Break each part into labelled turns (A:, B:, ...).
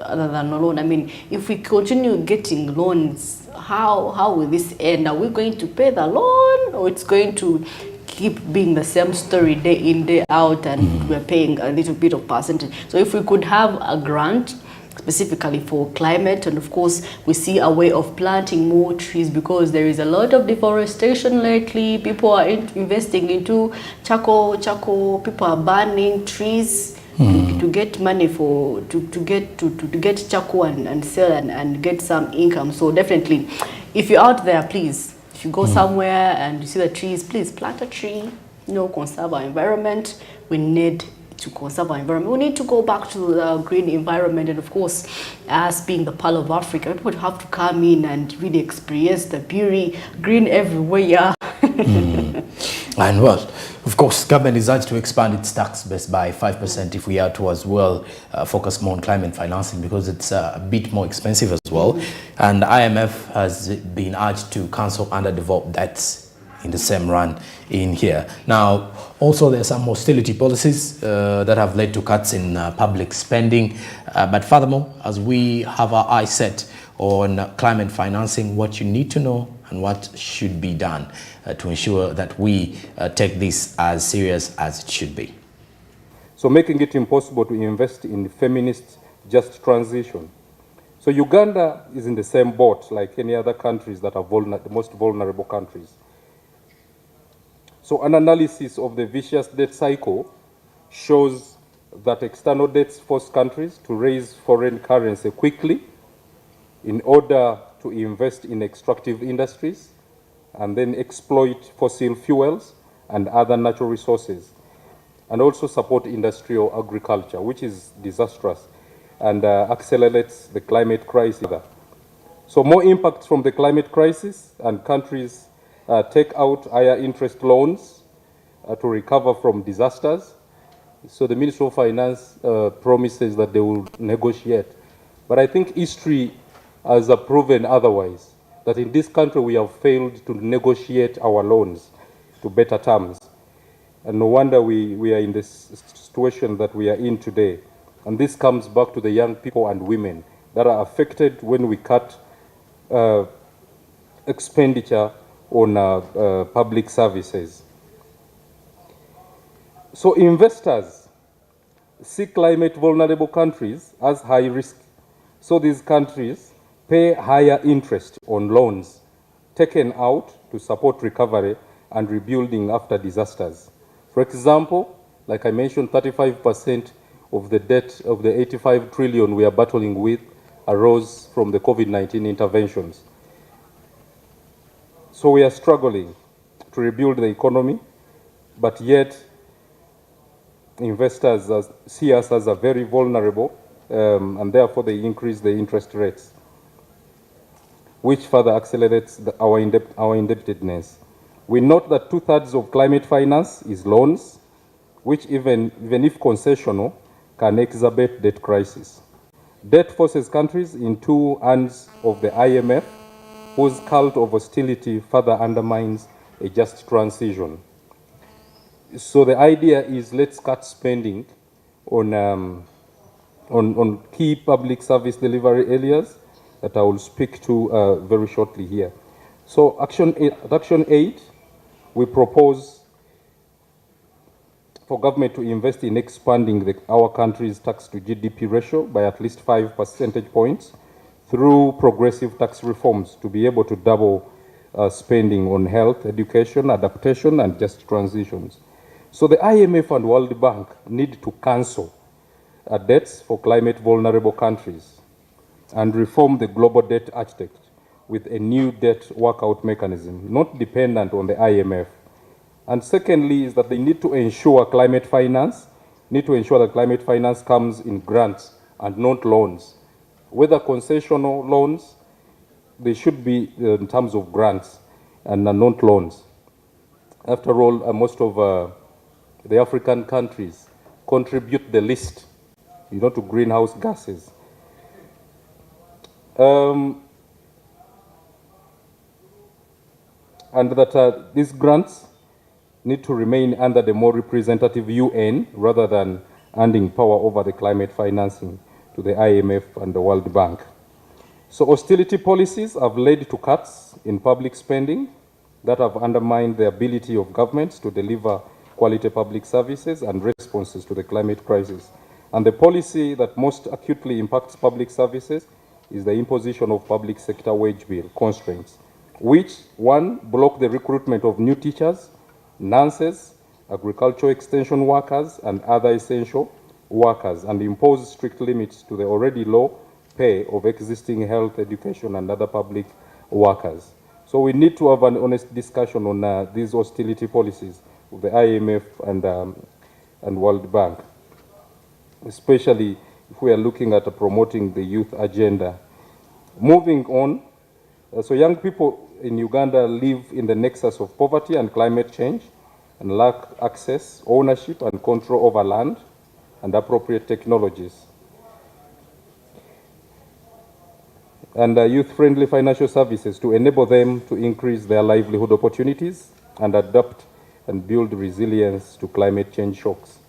A: other than a loan. I mean, if we continue getting loans, how will this end? Are we going to pay the loan, or it's going to keep being the same story day in, day out, and we're paying a little bit of percentage? So if we could have a grant specifically for climate, and of course we see a way of planting more trees, because there is a lot of deforestation lately. People are investing into charcoal, people are burning trees to get money for to get charcoal and sell and get some income. So definitely, if you're out there, please, if you go somewhere and you see the trees, please plant a tree, conserve our environment. We need to conserve our environment. We need to go back to the green environment. And of course, as being the Pearl of Africa, people have to come in and really experience the beauty, green everywhere.
B: And well, of course, government decides to expand its tax base by 5% if we are to as well focus more on climate financing, because it's a bit more expensive as well. And IMF has been urged to cancel underdeveloped debts in the same run in here. Now, also there are some austerity policies that have led to cuts in public spending. But furthermore, as we have our eyes set on climate financing, what you need to know and what should be done to ensure that we take this as serious as it should be.
C: So making it impossible to invest in feminist just transition. So Uganda is in the same boat like any other countries that are the most vulnerable countries. So an analysis of the vicious debt cycle shows that external debts force countries to raise foreign currency quickly in order to invest in extractive industries and then exploit fossil fuels and other natural resources, and also support industrial agriculture, which is disastrous and accelerates the climate crisis. So more impacts from the climate crisis, and countries take out higher interest loans to recover from disasters. So the Ministry of Finance promises that they will negotiate. But I think history has proven otherwise, that in this country we have failed to negotiate our loans to better terms. And no wonder we are in this situation that we are in today. And this comes back to the young people and women that are affected when we cut expenditure on public services. So investors see climate vulnerable countries as high risk. So these countries pay higher interest on loans taken out to support recovery and rebuilding after disasters. For example, like I mentioned, 35% of the debt of the 85 trillion we are battling with arose from the COVID-19 interventions. So we are struggling to rebuild the economy, but yet investors see us as a very vulnerable, and therefore they increase the interest rates, which further accelerates our indebtedness. We note that 2/3 of climate finance is loans, which even if concessional, can exacerbate debt crisis. Debt forces countries into hands of the IMF, whose cult of hostility further undermines a just transition. So the idea is, let's cut spending on key public service delivery areas that I will speak to very shortly here. So Action 8, we propose for government to invest in expanding our country's tax to GDP ratio by at least 5 percentage points through progressive tax reforms to be able to double spending on health, education, adaptation, and just transitions. So the IMF and World Bank need to cancel debts for climate vulnerable countries and reform the global debt architecture with a new debt workout mechanism, not dependent on the IMF. And secondly is that they need to ensure climate finance comes in grants and not loans. Whether concessional loans, they should be in terms of grants and not loans. After all, most of the African countries contribute the least, to greenhouse gases. And that these grants need to remain under the more representative UN rather than handing power over the climate financing to the IMF and the World Bank. So austerity policies have led to cuts in public spending that have undermined the ability of governments to deliver quality public services and responses to the climate crisis. And the policy that most acutely impacts public services is the imposition of public sector wage bill constraints, which, one, block the recruitment of new teachers, nurses, agricultural extension workers, and other essential workers, and impose strict limits to the already low pay of existing health, education, and other public workers. So we need to have an honest discussion on these austerity policies of the IMF and World Bank, especially if we are looking at promoting the youth agenda. Moving on, so young people in Uganda live in the nexus of poverty and climate change and lack access, ownership, and control over land and appropriate technologies. And youth-friendly financial services to enable them to increase their livelihood opportunities and adapt and build resilience to climate change shocks.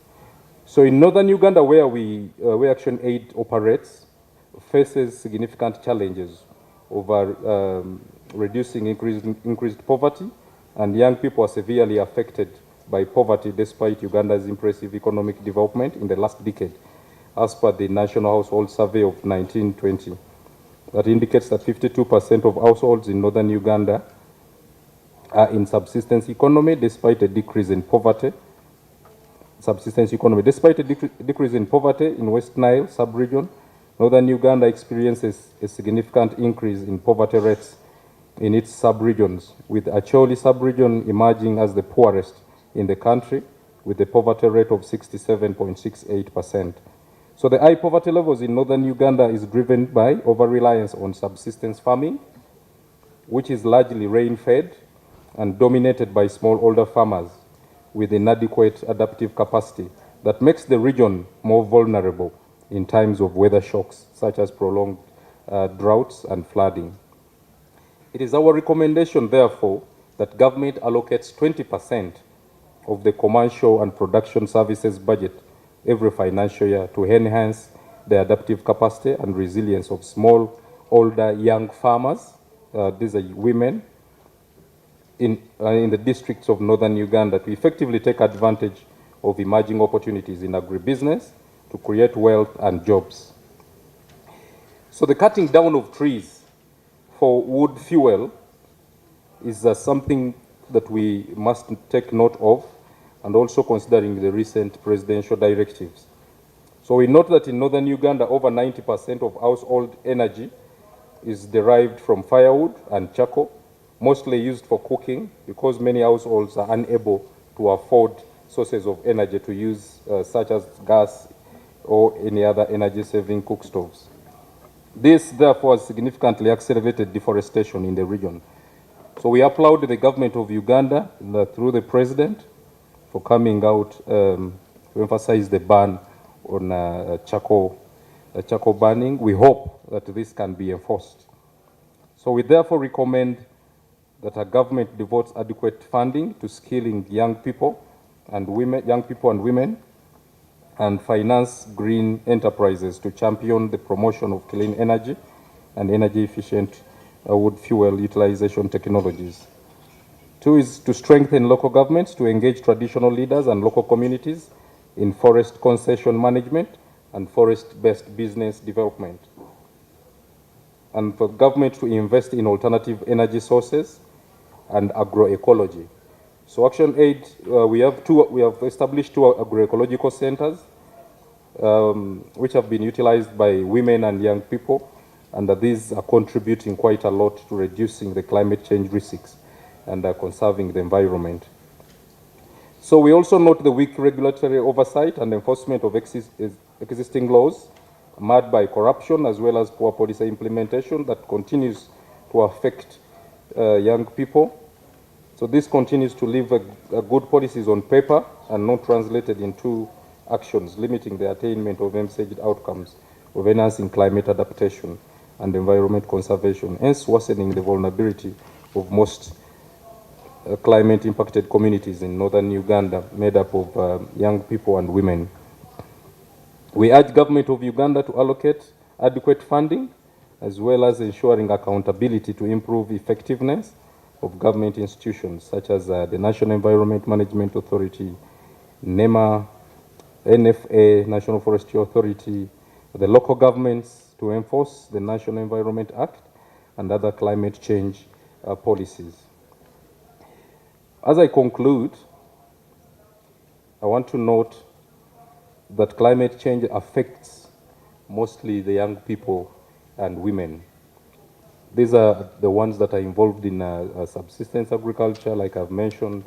C: So in northern Uganda, where Action Aid operates, faces significant challenges over reducing increased poverty, and young people are severely affected by poverty despite Uganda's impressive economic development in the last decade, as per the National Household Survey of 1920. That indicates that 52% of households in northern Uganda are in subsistence economy despite a decrease in poverty. Despite a decrease in poverty in West Nile sub-region, northern Uganda experiences a significant increase in poverty rates in its sub-regions, with Acholi sub-region emerging as the poorest in the country, with a poverty rate of 67.68%. So the high poverty levels in northern Uganda is driven by over-reliance on subsistence farming, which is largely rain-fed and dominated by smallholder farmers with inadequate adaptive capacity that makes the region more vulnerable in times of weather shocks, such as prolonged droughts and flooding. It is our recommendation, therefore, that government allocates 20% of the commercial and production services budget every financial year to enhance the adaptive capacity and resilience of small, older, young farmers, these are women, in the districts of northern Uganda to effectively take advantage of emerging opportunities in agribusiness to create wealth and jobs. So the cutting down of trees for wood fuel is something that we must take note of, and also considering the recent presidential directives. So we note that in northern Uganda, over 90% of household energy is derived from firewood and charcoal, mostly used for cooking because many households are unable to afford sources of energy to use, such as gas or any other energy-saving cook stoves. This, therefore, has significantly accelerated deforestation in the region. So we applaud the government of Uganda, through the president, for coming out to emphasize the ban on charcoal burning. We hope that this can be enforced. So we therefore recommend that our government devotes adequate funding to skilling young people and women, and finance green enterprises to champion the promotion of clean energy and energy-efficient wood fuel utilization technologies. Two is to strengthen local governments to engage traditional leaders and local communities in forest concession management and forest-based business development. And for government to invest in alternative energy sources and agroecology. So Action Aid, we have established two agroecological centers, which have been utilized by women and young people, and these are contributing quite a lot to reducing the climate change risks and conserving the environment. So we also note the weak regulatory oversight and enforcement of existing laws, marred by corruption as well as poor policy implementation that continues to affect young people. So this continues to leave good policies on paper and not translated into actions, limiting the attainment of envisaged outcomes of enhancing climate adaptation and environment conservation, hence worsening the vulnerability of most climate-impacted communities in northern Uganda, made up of young people and women. We urge government of Uganda to allocate adequate funding as well as ensuring accountability to improve effectiveness of government institutions such as the National Environment Management Authority, NEMA, NFA, National Forestry Authority, the local governments to enforce the National Environment Act and other climate change policies. As I conclude, I want to note that climate change affects mostly the young people and women. These are the ones that are involved in subsistence agriculture, like I've mentioned.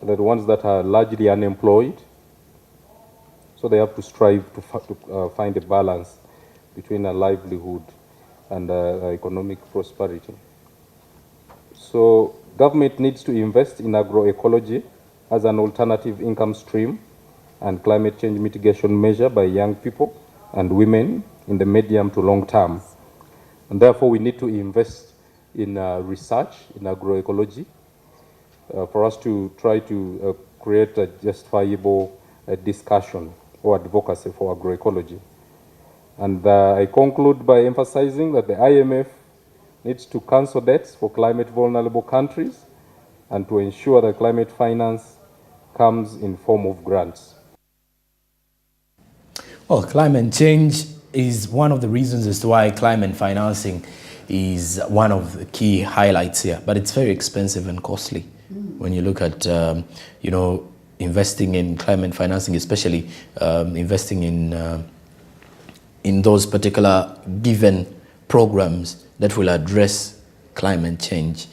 C: They're the ones that are largely unemployed. So they have to strive to find a balance between a livelihood and economic prosperity. So government needs to invest in agroecology as an alternative income stream and climate change mitigation measure by young people and women in the medium to long term. And therefore, we need to invest in research in agroecology for us to try to create a justifiable discussion or advocacy for agroecology. And I conclude by emphasizing that the IMF needs to cancel debts for climate vulnerable countries and to ensure that climate finance comes in form of grants.
B: Well, climate change is one of the reasons as to why climate financing is one of the key highlights here, but it's very expensive and costly when you look at, you know, investing in climate financing, especially investing in those particular given programs that will address climate change.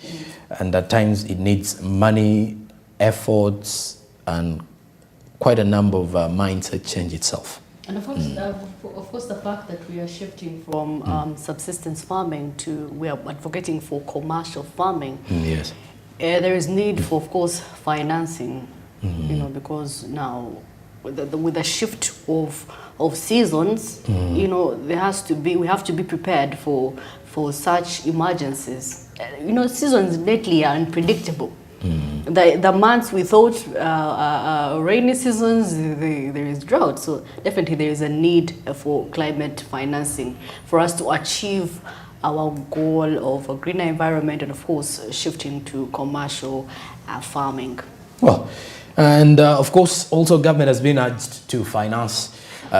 B: And at times it needs money, efforts, and quite a number of mindset change itself.
A: And of course, the fact that we are shifting from subsistence farming to we are advocating for commercial farming.
B: Yes.
A: There is need for, of course, financing. You know, because now with the shift of seasons, you know, we have to be prepared for such emergencies. You know, seasons lately are unpredictable. The months we thought rainy seasons, there is drought. So definitely there is a need for climate financing for us to achieve our goal of a greener environment and, of course, shifting to commercial farming.
B: Well, and of course, also government has been urged to finance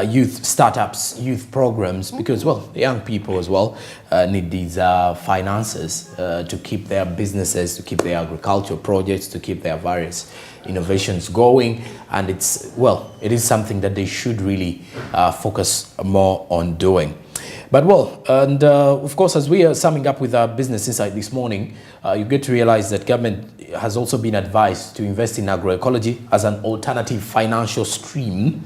B: youth startups, youth programs, because, well, young people as well need these finances to keep their businesses, to keep their agricultural projects, to keep their various innovations going. And it's, well, it is something that they should really focus more on doing. But well, and of course, as we are summing up with our Business Insight this morning, you get to realize that government has also been advised to invest in agroecology as an alternative financial stream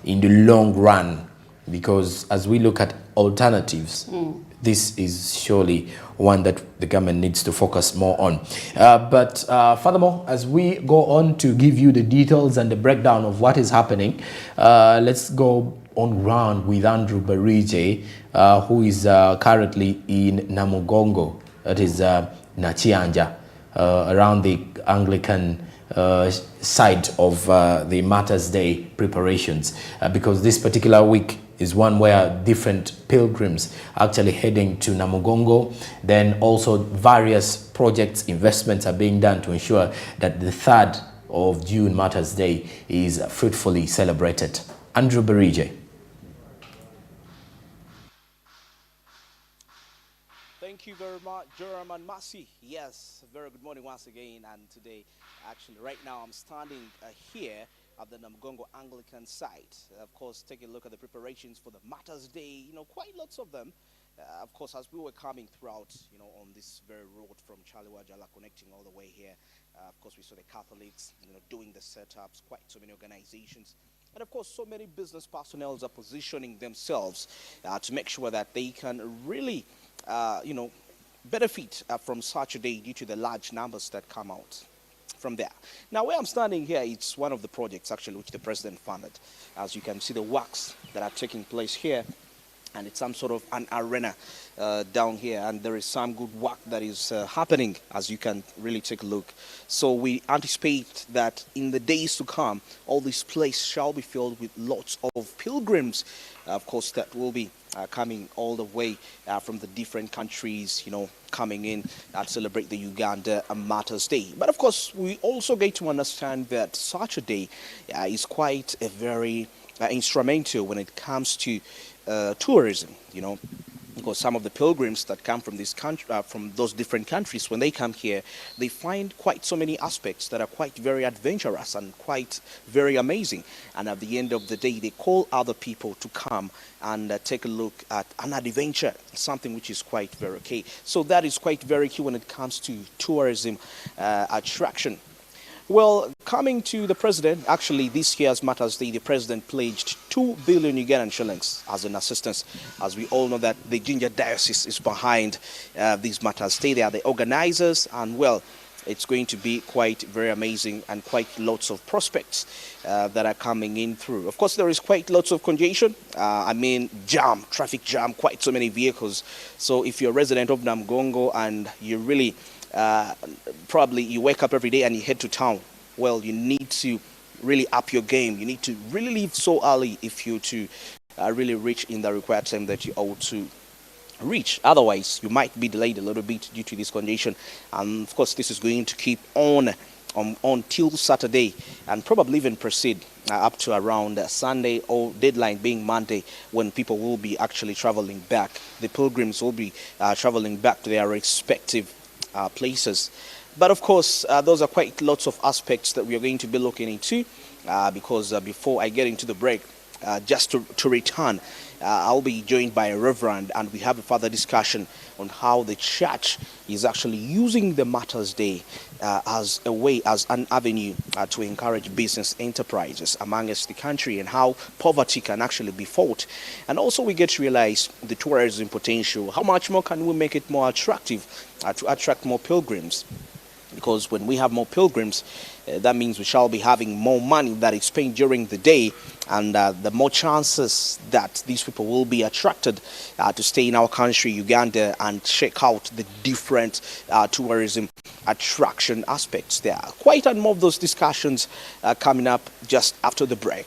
B: in the long run, because as we look at alternatives, this is surely one that the government needs to focus more on. But furthermore, as we go on to give you the details and the breakdown of what is happening, let's go on ground with Andrew Barije, who is currently in Namugongo, that is Nachianja, around the Anglican side of the Martyrs' Day preparations, because this particular week is one where different pilgrims are actually heading to Namugongo. Then also various projects, investments are being done to ensure that the 3rd of June, Martyrs' Day, is fruitfully celebrated. Andrew Barije.
D: Thank you very much, Jerome and Masi. Yes, very good morning once again. And today, actually, right now, I'm standing here at the Namugongo Anglican site. Of course, take a look at the preparations for the Martyrs' Day. You know, quite lots of them. Of course, as we were coming throughout, you know, on this very road from Chaliwajala connecting all the way here, of course, we saw the Catholics, you know, doing the setups, quite so many organizations. And of course, so many business personnel are positioning themselves to make sure that they can really, you know, benefit from such a day due to the large numbers that come out from there. Now, where I'm standing here, it's one of the projects actually which the president funded. As you can see, the works that are taking place here and it's some sort of an arena down here, and there is some good work that is happening, as you can really take a look. So we anticipate that in the days to come, all this place shall be filled with lots of pilgrims, of course, that will be coming all the way from the different countries, you know, coming in to celebrate the Uganda Martyrs Day. But of course, we also get to understand that such a day is quite a very instrumental when it comes to tourism, you know, because some of the pilgrims that come from this country, from those different countries, when they come here, they find quite so many aspects that are quite very adventurous and quite very amazing. And at the end of the day, they call other people to come and take a look at an adventure, something which is quite very okay. So that is quite very key when it comes to tourism attraction. Well, coming to the president, actually this year's Martyrs Day, the president pledged 2 billion Ugandan shillings as an assistance. As we all know that the Ginger Diocese is behind these Martyrs Day. They are the organizers, and well, it's going to be quite very amazing and quite lots of prospects that are coming in through. Of course, there is quite lots of congestion. I mean, traffic jam, quite so many vehicles. So if you're a resident of Namgongo and you really probably you wake up every day and you head to town, well, you need to really up your game. You need to really leave so early if you to really reach in the required time that you ought to reach. Otherwise, you might be delayed a little bit due to this condition. And of course, this is going to keep on till Saturday, and probably even proceed up to around Sunday, or deadline being Monday, when people will be actually traveling back. The pilgrims will be traveling back to their respective places. But of course, those are quite lots of aspects that we are going to be looking into, because before I get into the break, just to return, I'll be joined by a reverend, and we have a further discussion on how the church is actually using the Martyrs Day as a way, as an avenue to encourage business enterprises amongst the country, and how poverty can actually be fought. And also we get to realize the tourism potential. How much more can we make it more attractive to attract more pilgrims? Because when we have more pilgrims, that means we shall be having more money that is spent during the day, and the more chances that these people will be attracted to stay in our country, Uganda, and check out the different tourism attraction aspects there. Quite a more of those discussions coming up just after the break.